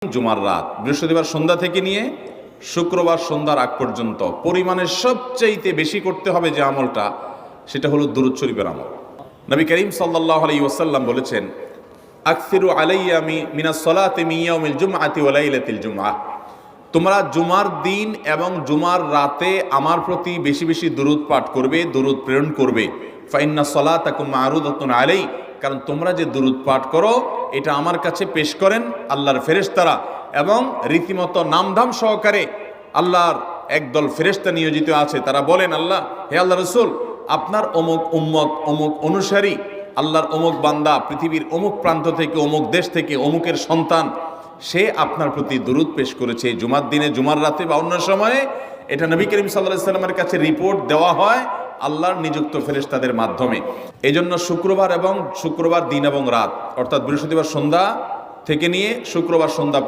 জুমার রাত, বৃহস্পতিবার সন্ধ্যা থেকে নিয়ে শুক্রবার সন্ধ্যার আগ পর্যন্ত পরিমাণের সবচাইতে বেশি করতে হবে যে আমলটা, সেটা হলো দুরূদ শরীফের আমল। নবী করিম সাল্লাল্লাহু আলাইহি ওয়াসাল্লাম বলেছেন, আকসিরু আলাইয়া মিনাস সালাতি মিন ইয়াউমিল জুমআতি ওয়া লাইলাতিল জুমআহ, তোমরা জুমার দিন এবং জুমার রাতে আমার প্রতি বেশি বেশি দুরূদ পাঠ করবে, দুরূদ প্রেরণ করবে। ফা ইন্না সালাতাকুম মা'রুদাতুন আলাই, কারণ তোমরা যে দুরূদ পাঠ করো এটা আমার কাছে পেশ করেন আল্লাহর ফেরেশতারা, এবং রীতিমতো নামধাম সহকারে আল্লাহর একদল ফেরেশতা নিয়োজিত আছে। তারা বলেন, আল্লাহ, হে আল্লাহ রসুল, আপনার অমুক উম্মত, অমুক অনুসারী, আল্লাহর অমুক বান্দা পৃথিবীর অমুক প্রান্ত থেকে, অমুক দেশ থেকে, অমুকের সন্তান, সে আপনার প্রতি দুরূদ পেশ করেছে জুমার দিনে, জুমার রাতে বা অন্য সময়ে। এটা নবী করিম সাল্লাল্লাহু আলাইহি ওয়াসাল্লামের কাছে রিপোর্ট দেওয়া হয় আল্লাহর নিযুক্ত ফেরেশতাদের মাধ্যমে। এই জন্য শুক্রবার দিন এবং রাত, অর্থাৎ বৃহস্পতিবার সন্ধ্যা থেকে নিয়ে শুক্রবার সন্ধ্যা